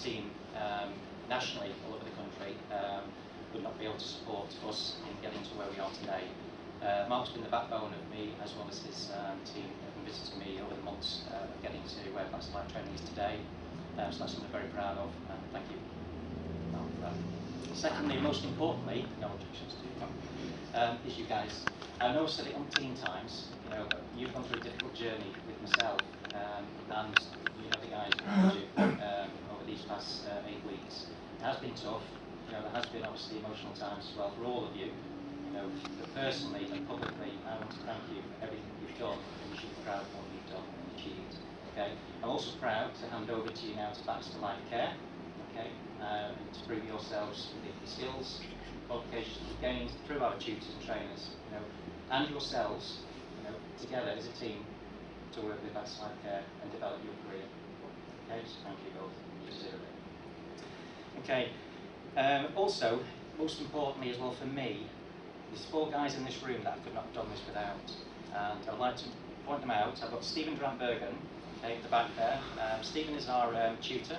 team nationally all over the country would not be able to support us in getting to where we are today. Mark's been the backbone of me, as well as his team, have visited me over the months of getting to where Baxter Life Training is today. So that's something I'm very proud of, and thank you, Mark, for that. Secondly, most importantly, no objections to is you guys. I know I've said it umpteen times, you know, but you've gone through a difficult journey with myself, and you know the guys around you over these past 8 weeks. It has been tough. You know, there has been obviously emotional times as well for all of you. You know, but personally and publicly, I want to thank you for everything you've done, and you should be proud of what you've done and achieved. Okay, I'm also proud to hand over to you now to Baxter Life Care. Okay, and to prove yourselves with the skills, qualifications you've gained through our tutors and trainers, you know, and yourselves, you know, together as a team to work with Baxter Life Care and develop your career. Okay, so thank you both. You deserve it. Okay. Also, most importantly as well for me, there's 4 guys in this room that I could not have done this without, and I would like to point them out. I've got Stephen Drambergen, okay, at the back there. Stephen is our tutor.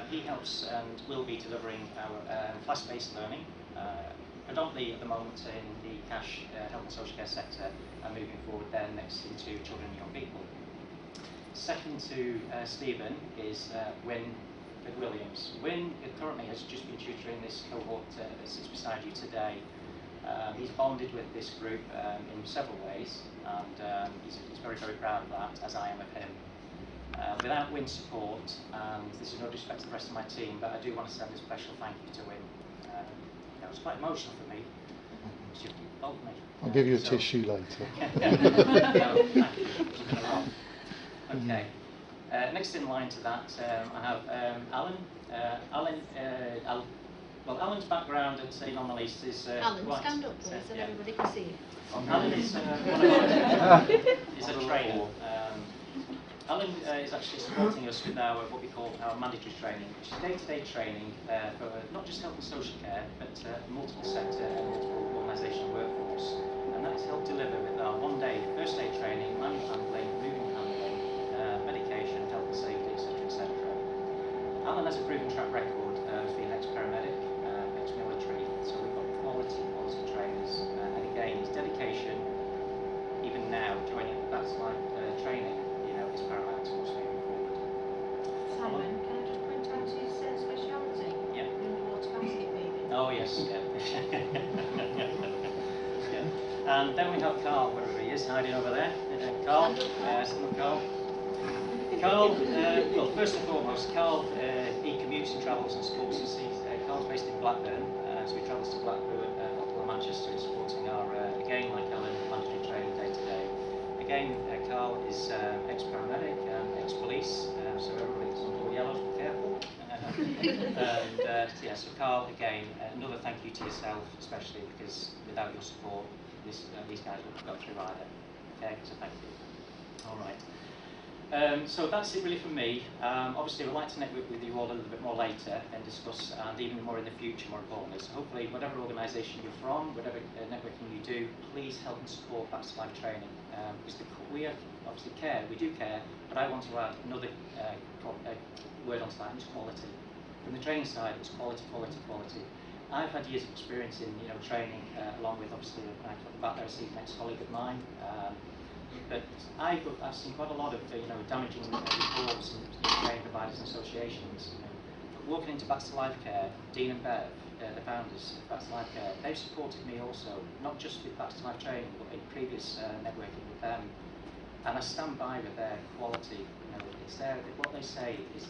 He helps and will be delivering our class-based learning, predominantly at the moment in the cash health and social care sector, and moving forward then next into children and young people. Second to Stephen is Wyn Williams. Wyn currently has just been tutoring this cohort that sits beside you today. He's bonded with this group in several ways, and he's very, very proud of that, as I am of him. Without Wyn's support, and this is no disrespect to the rest of my team, but I do want to send a special thank you to Wyn. It was quite emotional for me. She told me. I'll give you a tissue later. No, thank you. It's been a lot. Okay. Next in line to that, I have Alan. Alan's background at St. Anomalies is Alan, stand up please, so everybody can see you. Alan is a trainer. Alan is actually supporting us with our what we call our mandatory training, which is day-to-day training for not just health and social care, but multiple sector and multiple organisational workforce. And that is helped deliver with our one-day first aid training, manual handling, moving handling, medication, health and safety, etc., etc. Alan has a proven track record as being an ex-paramedic, ex-military, so we've got quality trainers. And again, his dedication, even now, joining Baxter Life Training, you know, is paramount to us moving forward. Simon, can I just point out his speciality? Yeah. Underwater basket weaving. Oh yes, yeah. Yeah. And then we have Carl, wherever he is, hiding over there. Carl, stand up, Carl. Carl, well, first and foremost, Carl, he commutes and travels and supports us. Carl's based in Blackburn, so he travels to Blackburn, Manchester, and supporting our, again, like Alan, mandatory training day to day. Again, Carl is ex-paramedic, ex-police, so everybody's on all yellows, be careful. And yeah, so Carl, again, another thank you to yourself, especially because without your support, these guys wouldn't have got through either. Okay, so thank you. All right. So that's it really from me. Obviously, we'd like to network with you all a little bit more later and discuss, and even more in the future, more importantly. So hopefully, whatever organisation you're from, whatever networking you do, please help and support Baxter Life Training. Because we obviously care, we do care, but I want to add another word onto that, and it's quality. From the training side, it's quality, quality, quality. I've had years of experience in training, along with obviously when I talked about there, an ex-colleague of mine. But I've seen quite a lot of damaging reports and training providers and associations. But walking into Baxter Life Care, Dean and Bev, the founders of Baxter Life Care, they've supported me also, not just with Baxter Life Training, but in previous networking with them. And I stand by with their quality. It's there. What they say is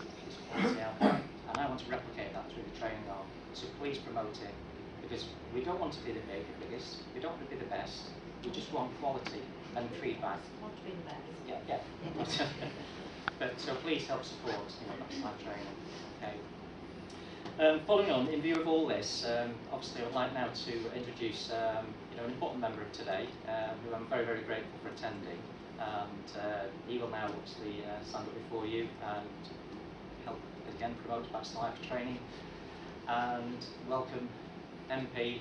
quality out there, and I want to replicate that through the training arm. So please promote it, because we don't want to be the biggest. We don't want to be the best. We just want quality and feedback. Want to be the best. Yeah. But so please help support Baxter Life Training. Okay. Following on, in view of all this, obviously I would like now to introduce an important member of today, who I'm very, very grateful for attending. And he will now obviously stand up before you and help again promote Baxter Life Training and welcome MP,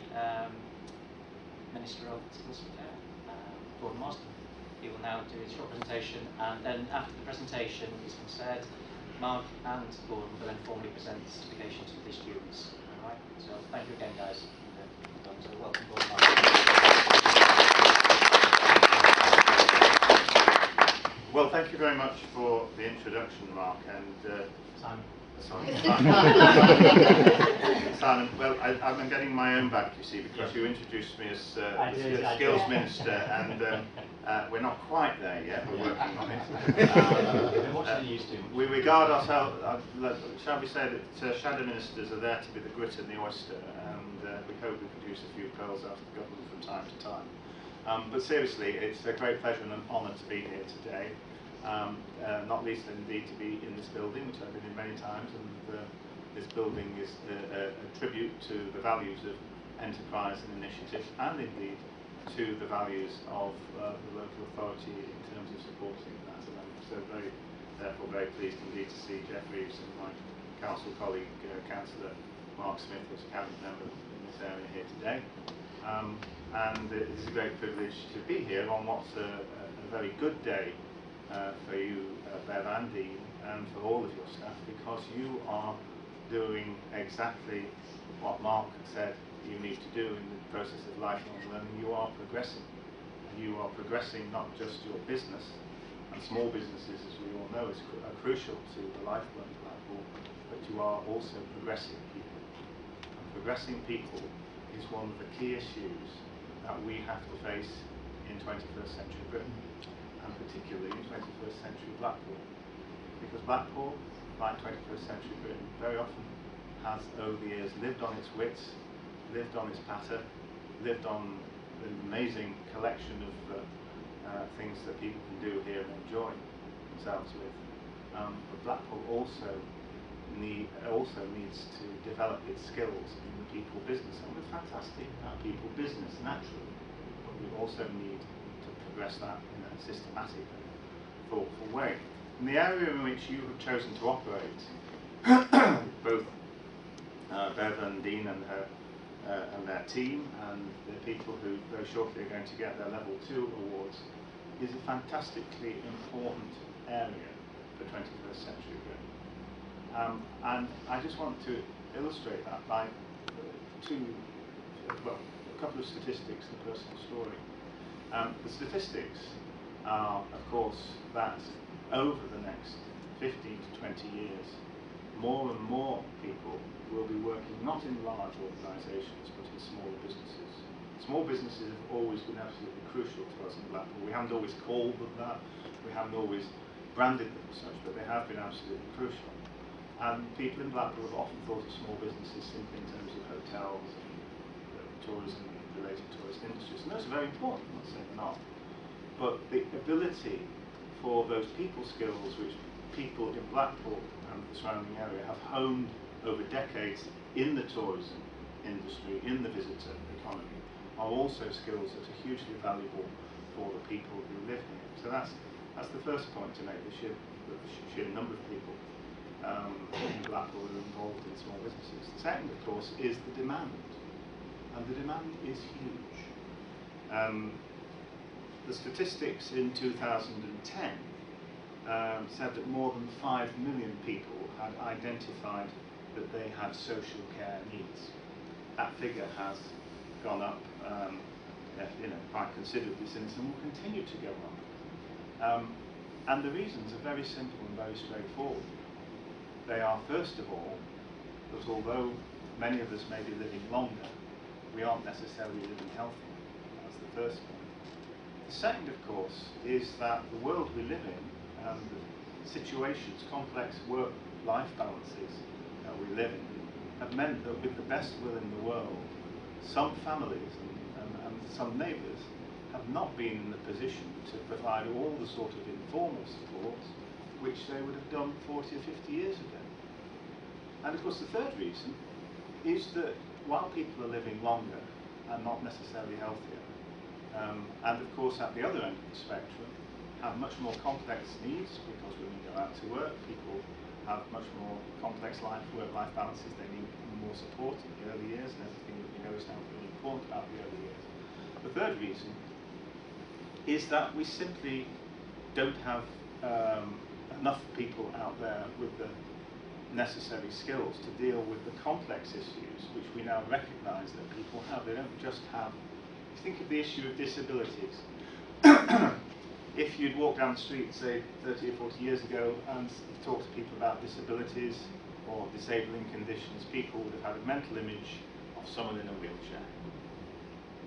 Minister of Skills for Care, Marsden. He will now do his short presentation, and then after the presentation, as been said, Mark and Gordon will then formally present the certification to the students. All right. So thank you again, guys. So welcome, Gordon. Mark. Well, thank you very much for the introduction, Mark, and Simon. Simon, well, I'm getting my own back, you see, because you introduced me as the Skills Minister, and we're not quite there yet, we're working on it. We regard ourselves, shall we say that shadow ministers are there to be the grit and the oyster, and we hope we produce a few pearls out of government from time to time. But seriously, it's a great pleasure and an honour to be here today. Not least indeed to be in this building, which I've been in many times, and this building is a tribute to the values of enterprise and initiative, and indeed to the values of the local authority in terms of supporting that. And I'm so therefore very pleased indeed to see Jeff Reeves and my council colleague, Councillor Mark Smith, who's a cabinet member in this area here today. And it is a great privilege to be here on what's a very good day for you, Bev and Dean, and for all of your staff, because you are doing exactly what Mark said you need to do in the process of lifelong learning. You are progressing. And you are progressing not just your business, and small businesses, as we all know, are crucial to the lifeblood of Blackpool, but you are also progressing people. And progressing people is one of the key issues that we have to face in 21st century Britain, and particularly in 21st century Blackpool. Because Blackpool, like 21st century Britain, very often has over the years lived on its wits, lived on its patter, lived on an amazing collection of things that people can do here and enjoy themselves with. But Blackpool also needs to develop its skills in the people business, and we're fantastic at people business naturally, but we also need to progress that in a systematic and thoughtful way. In the area in which you have chosen to operate, both Bev and Dean and their team and the people who very shortly are going to get their level 2 awards, is a fantastically important area for 21st century Britain. And I just want to illustrate that by a couple of statistics and a personal story. The statistics are, of course, that over the next 15 to 20 years, more and more people will be working not in large organisations, but in smaller businesses. Small businesses have always been absolutely crucial to us in Blackpool. We haven't always called them that, we haven't always branded them as such, but they have been absolutely crucial. And people in Blackpool have often thought of small businesses simply in terms of hotels and tourism-related tourist industries, and those are very important, I'm not saying they're not. But the ability for those people skills which people in Blackpool and the surrounding area have honed over decades in the tourism industry, in the visitor economy, are also skills that are hugely valuable for the people who live here. So that's the first point to make, the sheer number of people in Blackpool who are involved in small businesses. The second, of course, is the demand, and the demand is huge. The statistics in 2010 said that more than 5 million people had identified that they had social care needs. That figure has gone up quite considerably since, and will continue to go up. And the reasons are very simple and very straightforward. They are, first of all, that although many of us may be living longer, we aren't necessarily living healthier. That's the first point. The second, of course, is that the world we live in and the situations, complex work-life balances that we live in, have meant that with the best will in the world, some families and some neighbours have not been in the position to provide all the sort of informal support which they would have done 40 or 50 years ago. And of course the third reason is that while people are living longer and not necessarily healthier, and of course at the other end of the spectrum, have much more complex needs, because when you go out to work, people have much more complex work-life balances, they need more support in the early years, and everything that we know is now really important about the early years. The third reason is that we simply don't have enough people out there with the necessary skills to deal with the complex issues which we now recognise that people have. They don't just have, think of the issue of disabilities. If you'd walk down the street, say 30 or 40 years ago, and talk to people about disabilities or disabling conditions, people would have had a mental image of someone in a wheelchair.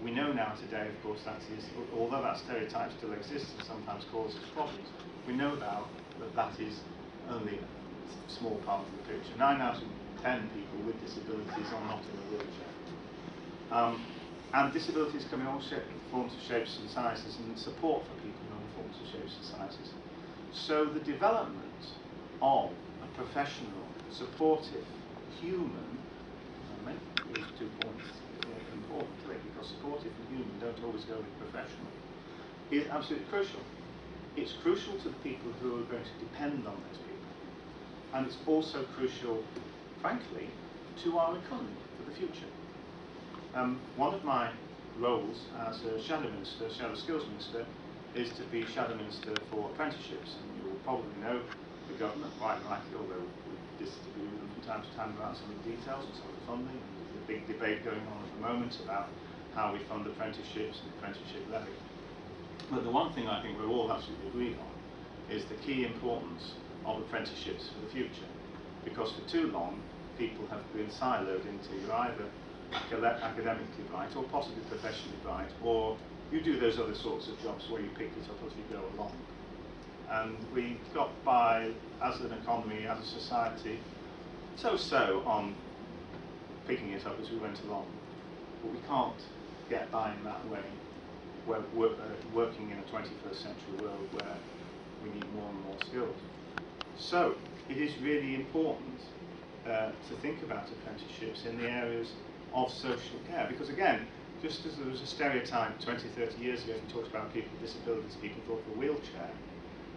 We know now today, of course, that is, although that stereotype still exists and sometimes causes problems, we know now that that is only a small part of the picture. 9 out of 10 people with disabilities are not in a wheelchair. And disabilities come in all forms, shapes and sizes, and support for people in all forms, shapes and sizes. So the development of a professional, supportive, human, I make these 2 points important today, because supportive and human don't always go with professional, is absolutely crucial. It's crucial to the people who are going to depend on those people. And it's also crucial, frankly, to our economy for the future. One of my roles as a shadow minister, shadow skills minister, is to be shadow minister for apprenticeships. And you will probably know the government, quite rightly, although we disagree with them from time to time about some of the details and some of the funding. And there's a big debate going on at the moment about how we fund apprenticeships and the apprenticeship levy. But the one thing I think we're all absolutely agreed on is the key importance of apprenticeships for the future. Because for too long, people have been siloed into you're either academically bright or possibly professionally bright, or you do those other sorts of jobs where you pick it up as you go along. And we got by as an economy, as a society, so-so on picking it up as we went along. But we can't get by in that way. We're working in a 21st century world where we need more and more skills. So it is really important to think about apprenticeships in the areas of social care, because again, just as there was a stereotype 20, 30 years ago, we talked about people with disabilities, people thought of a wheelchair.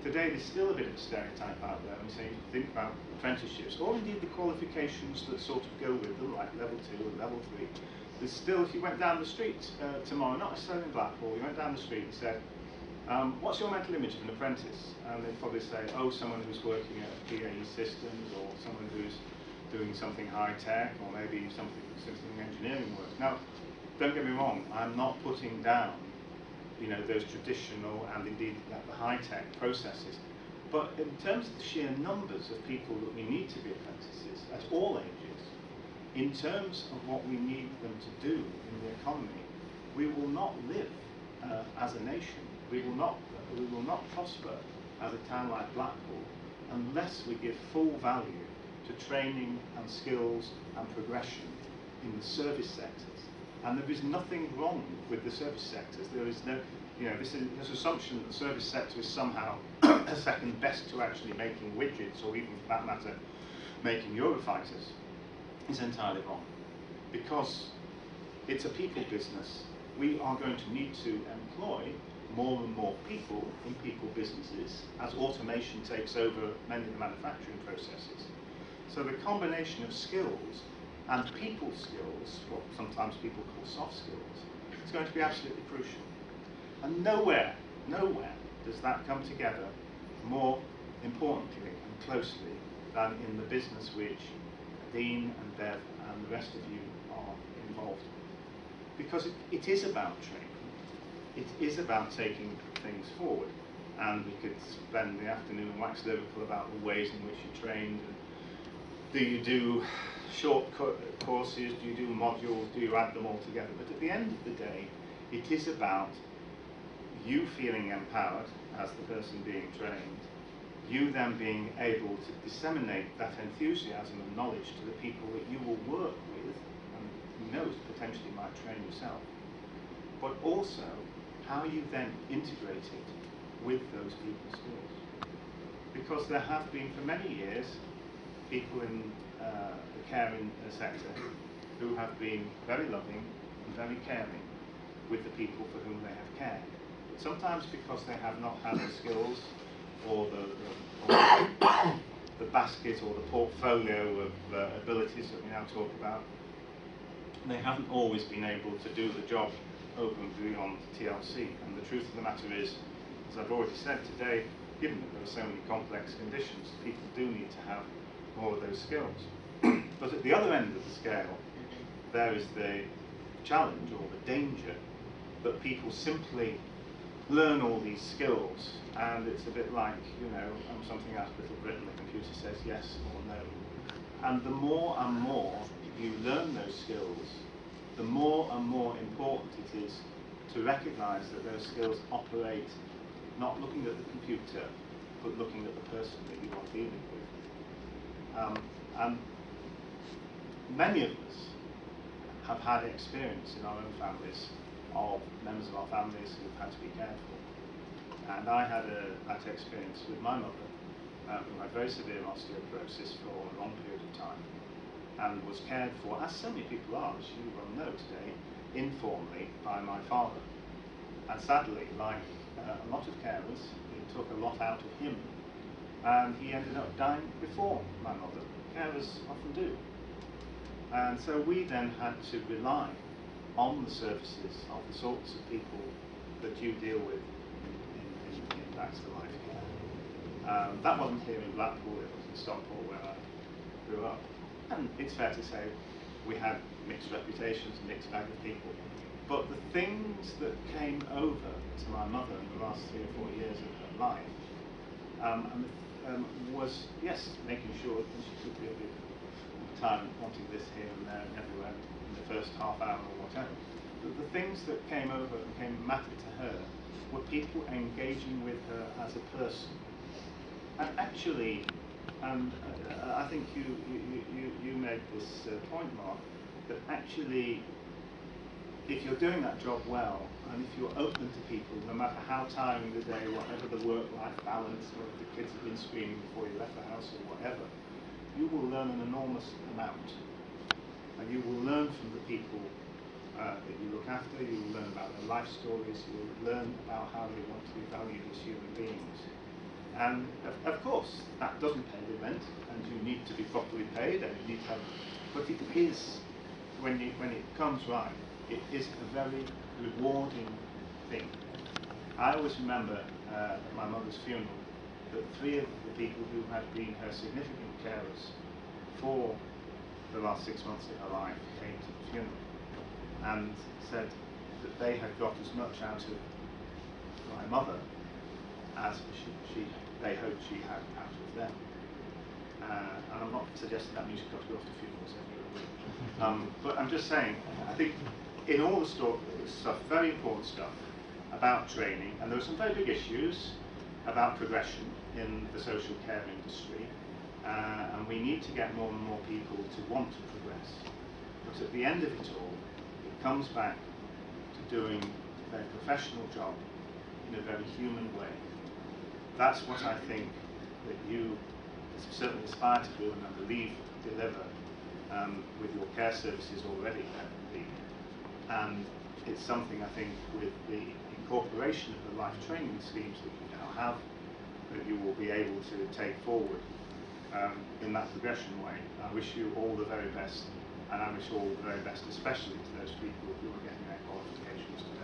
Today there's still a bit of a stereotype out there when we say think about apprenticeships, or indeed the qualifications that sort of go with them, like level 2 and level 3. There's still, if you went down the street tomorrow, not necessarily in Blackpool, you went down the street and said, what's your mental image of an apprentice? And they'd probably say, oh, someone who's working at PAE systems, or someone who's doing something high-tech, or maybe something engineering work. Now, don't get me wrong, I'm not putting down, those traditional and indeed the high-tech processes. But in terms of the sheer numbers of people that we need to be apprentices at all ages, in terms of what we need them to do in the economy, we will not live as a nation. We will not prosper as a town like Blackpool unless we give full value to training and skills and progression in the service sectors. And there is nothing wrong with the service sectors. There is no, this assumption that the service sector is somehow a second best to actually making widgets, or even for that matter, making Eurofighters, is entirely wrong. Because it's a people business, we are going to need to employ more and more people in people businesses as automation takes over many of the manufacturing processes. So the combination of skills and people skills, what sometimes people call soft skills, is going to be absolutely crucial. And nowhere does that come together more importantly and closely than in the business which Dean and Bev and the rest of you are involved in. Because it is about training. It is about taking things forward. And we could spend the afternoon wax lyrical about the ways in which you trained. And do you do short courses? Do you do modules? Do you add them all together? But at the end of the day, it is about you feeling empowered as the person being trained, you then being able to disseminate that enthusiasm and knowledge to the people that you will work with, and who knows, potentially might train yourself, but also how you then integrate it with those people's skills. Because there have been, for many years, people in the caring sector who have been very loving and very caring with the people for whom they have cared. But sometimes because they have not had the skills or the basket or the portfolio of abilities that we now talk about, they haven't always been able to do the job over and beyond TLC. And the truth of the matter is, as I've already said today, given that there are so many complex conditions, people do need to have more of those skills. But at the other end of the scale, there is the challenge or the danger that people simply learn all these skills, and it's a bit like, you know, something out of Little Britain, the computer says yes or no. And the more and more you learn those skills, the more and more important it is to recognise that those skills operate not looking at the computer, but looking at the person that you are dealing with. And many of us have had experience in our own families of members of our families who've had to be cared for. And I had that experience with my mother, who had very severe osteoporosis for a long period of time, and was cared for, as so many people are, as you well know today, informally by my father. And sadly, like a lot of carers, it took a lot out of him, and he ended up dying before my mother. Carers often do. And so we then had to rely on the services of the sorts of people that you deal with in Baxter Life Care. That wasn't here in Blackpool, it was in Stockport where I grew up. And it's fair to say we had mixed reputations, a mixed bag of people. But the things that came over to my mother in the last 3 or 4 years of her life was, yes, making sure that she could be a bit time wanting this here and there and everywhere in the first half hour or whatever. But the things that came over and mattered to her were people engaging with her as a person. And actually, I think you made this point, Mark, that actually, if you're doing that job well, and if you're open to people, no matter how tiring the day, whatever the work-life balance, or if the kids have been screaming before you left the house or whatever, you will learn an enormous amount. And you will learn from the people that you look after, you will learn about their life stories, you will learn about how they want to be valued as human beings. And of course, that doesn't pay the rent, and you need to be properly paid, and you need to have, but it is, when it comes right, it is a very rewarding thing. I always remember at my mother's funeral that 3 of the people who had been her significant carers for the last 6 months of her life came to the funeral and said that they had got as much out of my mother as they hoped she had out of them. And I'm not suggesting that means you've got to go off to funerals every week. But I'm just saying, I think in all the stuff, very important stuff about training, and there were some very big issues about progression in the social care industry, and we need to get more and more people to want to progress. But at the end of it all, it comes back to doing their professional job in a very human way. That's what I think that you certainly aspire to do, and I believe deliver with your care services already. And it's something I think with the incorporation of the life training schemes that you now have, that you will be able to take forward in that progression way. I wish you all the very best, and I wish all the very best especially to those people who are getting their qualifications today.